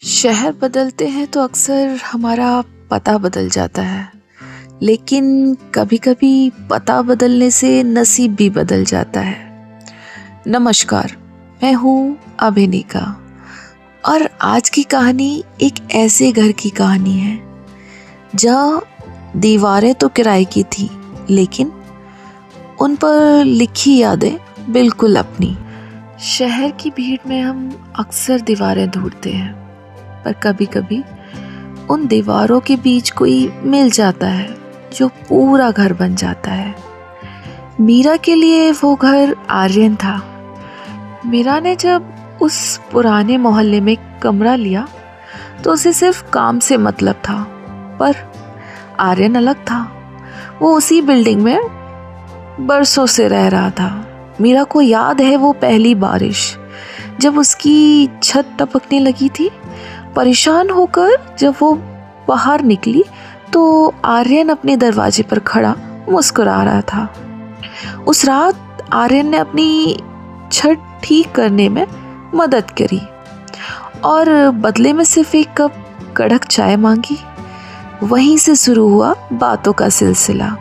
शहर बदलते हैं तो अक्सर हमारा पता बदल जाता है, लेकिन कभी-कभी पता बदलने से नसीब भी बदल जाता है। नमस्कार, मैं हूँ अभिनिका और आज की कहानी एक ऐसे घर की कहानी है जहाँ दीवारें तो किराए की थी, लेकिन उन पर लिखी यादें बिल्कुल अपनी। शहर की भीड़ में हम अक्सर दीवारें ढूंढते हैं, पर कभी-कभी उन दीवारों के बीच कोई मिल जाता है जो पूरा घर बन जाता है। मीरा के लिए वो घर आर्यन था। मीरा ने जब उस पुराने मोहल्ले में कमरा लिया तो उसे सिर्फ काम से मतलब था, पर आर्यन अलग था। वो उसी बिल्डिंग में बरसों से रह रहा था। मीरा को याद है वो पहली बारिश जब उसकी छत टपकने लगी थी। परेशान होकर जब वो बाहर निकली तो आर्यन अपने दरवाजे पर खड़ा मुस्कुरा रहा था। उस रात आर्यन ने अपनी छत ठीक करने में मदद करी और बदले में सिर्फ एक कप कड़क चाय मांगी। वहीं से शुरू हुआ बातों का सिलसिला।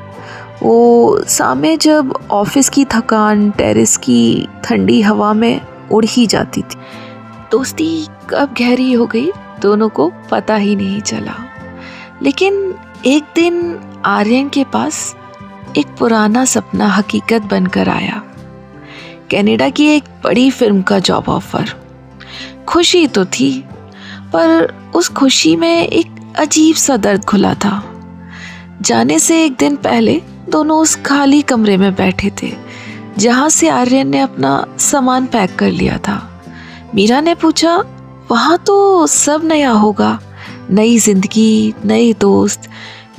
वो सामने जब ऑफिस की थकान टेरेस की ठंडी हवा में उड़ ही जाती थी। दोस्ती कब गहरी हो गई दोनों को पता ही नहीं चला। लेकिन एक दिन आर्यन के पास एक पुराना सपना हकीकत बनकर आया। कनाडा की एक बड़ी फिल्म का जॉब ऑफर। खुशी तो थी, पर उस खुशी में एक अजीब सा दर्द खुला था। जाने से एक दिन पहले दोनों उस खाली कमरे में बैठे थे जहां से आर्यन ने अपना सामान पैक कर लिया था। मीरा ने पूछा, वहां तो सब नया होगा, नई जिंदगी, नए दोस्त,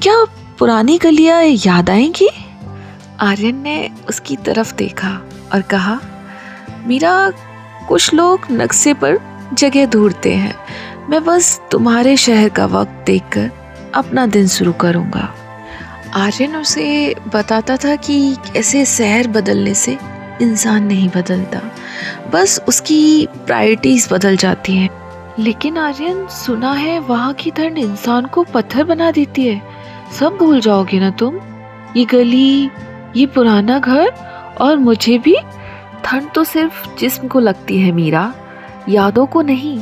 क्या पुरानी गलियां याद आएंगी? आर्यन ने उसकी तरफ देखा और कहा, मीरा, कुछ लोग नक्शे पर जगह ढूंढते हैं, मैं बस तुम्हारे शहर का वक्त देखकर अपना दिन शुरू करूंगा। आर्यन उसे बताता था कि ऐसे शहर बदलने से इंसान नहीं बदलता, बस उसकी प्रायोरिटीज बदल जाती हैं। लेकिन आर्यन, सुना है वहाँ की ठंड इंसान को पत्थर बना देती है, सब भूल जाओगे ना तुम? ये गली, ये पुराना घर और मुझे भी। ठंड तो सिर्फ जिस्म को लगती है मीरा, यादों को नहीं।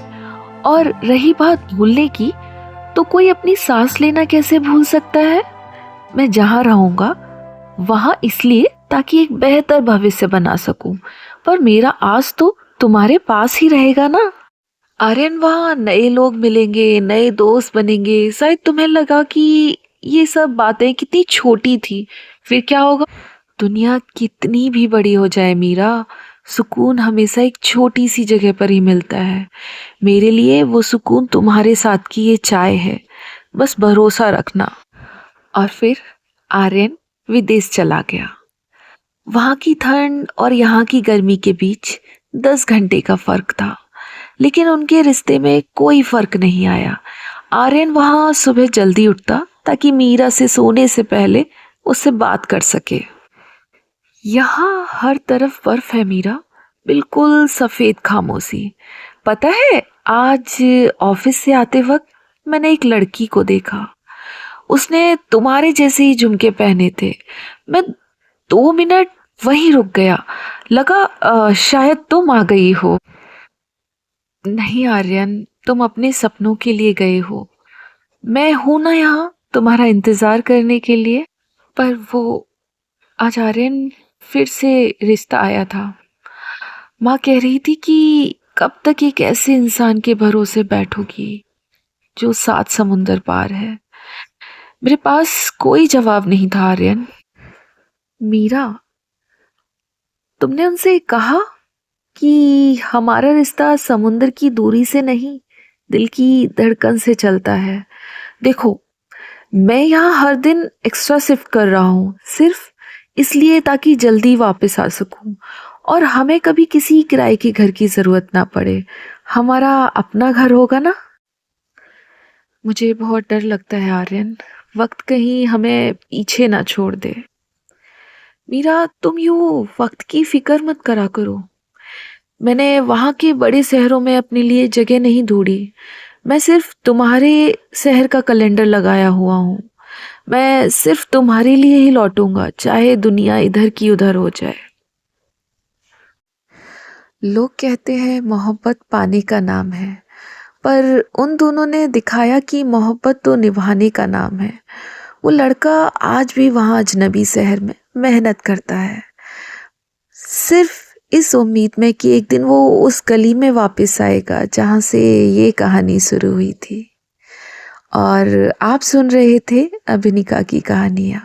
और रही बात भूलने की, तो कोई अपनी सांस लेना कैसे भूल सकता है? मैं जहाँ रहूंगा वहां इसलिए ताकि एक बेहतर भविष्य बना सकूं, पर मेरा आज तो तुम्हारे पास ही रहेगा ना। आर्यन, वहाँ नए लोग मिलेंगे, नए दोस्त बनेंगे, शायद तुम्हें लगा कि ये सब बातें कितनी छोटी थी, फिर क्या होगा? दुनिया कितनी भी बड़ी हो जाए मीरा, सुकून हमेशा एक छोटी सी जगह पर ही मिलता है। मेरे लिए वो सुकून तुम्हारे साथ की ये चाय है, बस भरोसा रखना। और फिर आर्यन विदेश चला गया। वहां की ठंड और यहाँ की गर्मी के बीच 10 घंटे का फर्क था, लेकिन उनके रिश्ते में कोई फर्क नहीं आया। आर्यन वहां सुबह जल्दी उठता ताकि मीरा से सोने से पहले उससे बात कर सके। यहाँ हर तरफ बर्फ है मीरा, बिल्कुल सफेद खामोशी। पता है, आज ऑफिस से आते वक्त मैंने एक लड़की को देखा। उसने तुम्हारे जैसे ही झुमके पहने थे। मैं 2 मिनट वहीं रुक गया, लगा शायद तुम आ गई हो। नहीं आर्यन, तुम अपने सपनों के लिए गए हो, मैं हूं ना यहाँ तुम्हारा इंतजार करने के लिए। पर वो आज आर्यन फिर से रिश्ता आया था। माँ कह रही थी कि कब तक एक ऐसे इंसान के भरोसे बैठोगी जो 7 समुंदर पार है। मेरे पास कोई जवाब नहीं था आर्यन। मीरा, तुमने उनसे कहा कि हमारा रिश्ता समुंदर की दूरी से नहीं, दिल की धड़कन से चलता है। देखो, मैं यहाँ हर दिन एक्स्ट्रा शिफ्ट कर रहा हूँ सिर्फ इसलिए ताकि जल्दी वापस आ सकूं और हमें कभी किसी किराए के घर की जरूरत ना पड़े। हमारा अपना घर होगा ना। मुझे बहुत डर लगता है आर्यन, वक्त कहीं हमें पीछे ना छोड़ दे। मीरा, तुम यूं वक्त की फिक्र मत करा करो। मैंने वहां के बड़े शहरों में अपने लिए जगह नहीं ढूंढी, मैं सिर्फ तुम्हारे शहर का कैलेंडर लगाया हुआ हूँ। मैं सिर्फ तुम्हारे लिए ही लौटूंगा, चाहे दुनिया इधर की उधर हो जाए। लोग कहते हैं मोहब्बत पाने का नाम है, पर उन दोनों ने दिखाया कि मोहब्बत तो निभाने का नाम है। वो लड़का आज भी वहाँ अजनबी शहर में मेहनत करता है, सिर्फ इस उम्मीद में कि एक दिन वो उस गली में वापस आएगा जहाँ से ये कहानी शुरू हुई थी। और आप सुन रहे थे अभिनिका की कहानियाँ।